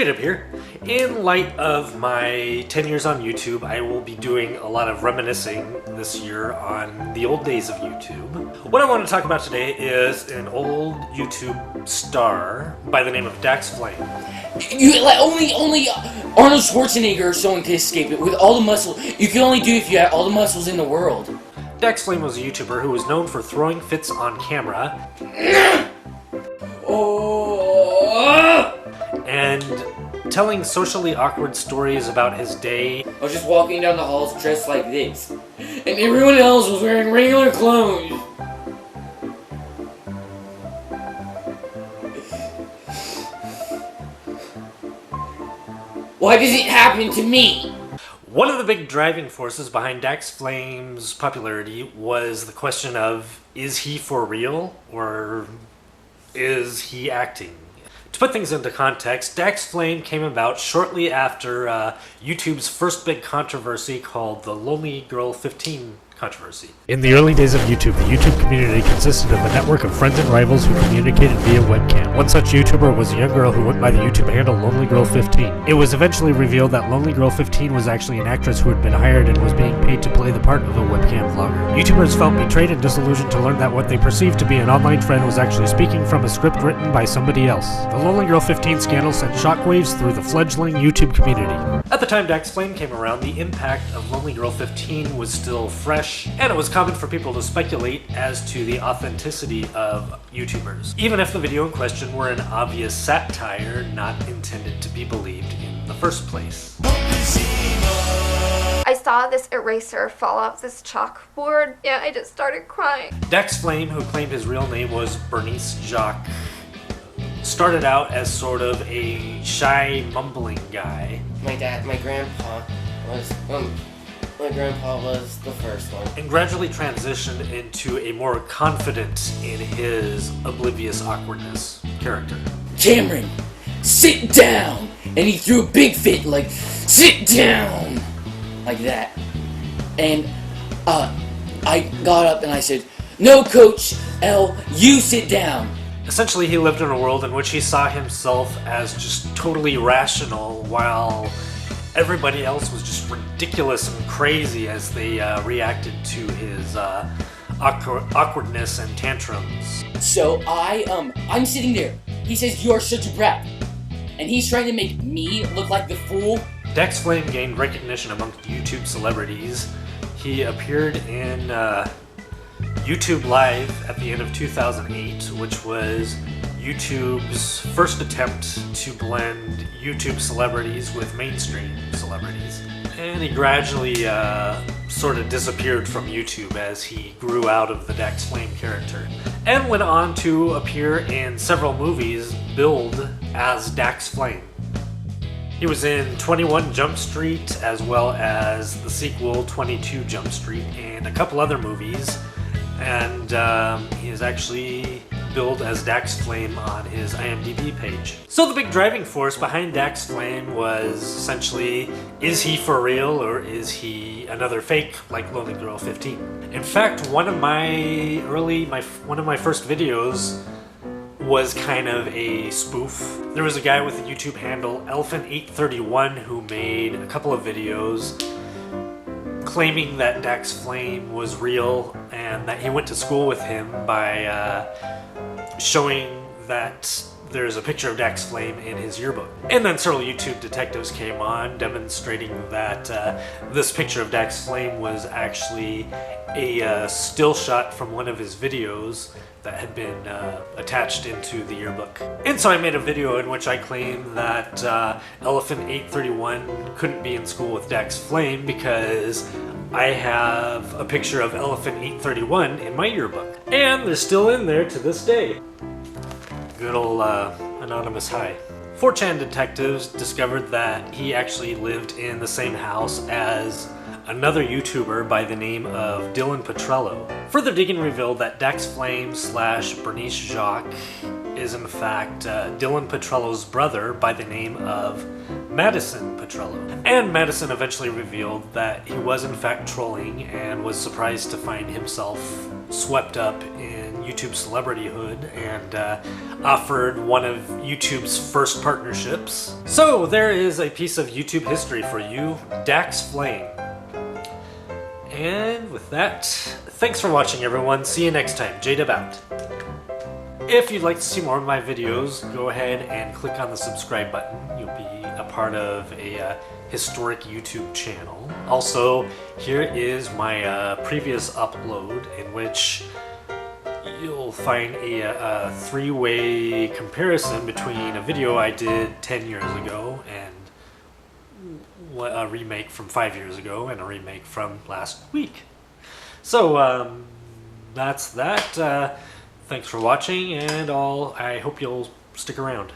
J-Dubb here. In light of my 10 years on YouTube, I will be doing a lot of reminiscing this year on the old days of YouTube. What I want to talk about today is an old YouTube star by the name of DaxFlame. Only Arnold Schwarzenegger or someone can escape it with all the muscle. You can only do it if you have all the muscles in the world. DaxFlame was a YouTuber who was known for throwing fits on camera. And telling socially awkward stories about his day. I was just walking down the halls dressed like this, and everyone else was wearing regular clothes. Why does it happen to me? One of the big driving forces behind DaxFlame's popularity was the question of, is he for real or is he acting? To put things into context, DaxFlame came about shortly after YouTube's first big controversy called the Lonely Girl 15 controversy. In the early days of YouTube, the YouTube community consisted of a network of friends and rivals who communicated via webcam. One such YouTuber was a young girl who went by the YouTube handle Lonely Girl 15. It was eventually revealed that Lonely Girl 15 was actually an actress who had been hired and was being paid to play the part of a webcam vlogger. YouTubers felt betrayed and disillusioned to learn that what they perceived to be an online friend was actually speaking from a script written by somebody else. The Lonely Girl 15 scandal sent shockwaves through the fledgling YouTube community. At the time DaxFlame came around, the impact of Lonely Girl 15 was still fresh, and it was common for people to speculate as to the authenticity of YouTubers, even if the video in question were an obvious satire not intended to be believed in the first place. I saw this eraser fall off this chalkboard, and I just started crying. DaxFlame, who claimed his real name was Bernice Jacques, started out as sort of a shy, mumbling guy. My grandpa was the first one. And gradually transitioned into a more confident in his oblivious awkwardness character. Cameron, sit down! And he threw a big fit, like, sit down! Like that. And, I got up and I said, no, Coach L, you sit down! Essentially, he lived in a world in which he saw himself as just totally rational, while everybody else was just ridiculous and crazy as they reacted to his awkwardness and tantrums. So I'm sitting there. He says, you're such a brat. And he's trying to make me look like the fool. DaxFlame gained recognition amongst YouTube celebrities. He appeared in YouTube Live at the end of 2008, which was YouTube's first attempt to blend YouTube celebrities with mainstream celebrities. And he gradually sort of disappeared from YouTube as he grew out of the DaxFlame character, and went on to appear in several movies billed as DaxFlame. He was in 21 Jump Street, as well as the sequel 22 Jump Street, and a couple other movies. And he is actually billed as DaxFlame on his IMDb page. So the big driving force behind DaxFlame was essentially, is he for real or is he another fake like Lonely Girl 15? In fact, one of my first videos was kind of a spoof. There was a guy with a YouTube handle, Elephant831, who made a couple of videos claiming that DaxFlame was real and that he went to school with him by showing that there's a picture of DaxFlame in his yearbook. And then several YouTube detectives came on demonstrating that this picture of DaxFlame was actually a still shot from one of his videos that had been attached into the yearbook. And so I made a video in which I claimed that Elephant831 couldn't be in school with DaxFlame because I have a picture of Elephant831 in my yearbook. And they're still in there to this day. Good old anonymous hi. 4chan detectives discovered that he actually lived in the same house as another YouTuber by the name of Dylan Petrello. Further digging revealed that DaxFlame / Bernice Jacques is in fact Dylan Petrello's brother by the name of Madison Petrello. And Madison eventually revealed that he was in fact trolling and was surprised to find himself swept up in YouTube celebrityhood and offered one of YouTube's first partnerships. So there is a piece of YouTube history for you, DaxFlame. And with that, thanks for watching everyone. See you next time. J-Dubb out. If you'd like to see more of my videos, go ahead and click on the subscribe button. You'll be a part of a historic YouTube channel. Also, here is my previous upload in which you'll find a three-way comparison between a video I did 10 years ago and a remake from 5 years ago and a remake from last week. So that's that. Thanks for watching, and I hope you'll stick around.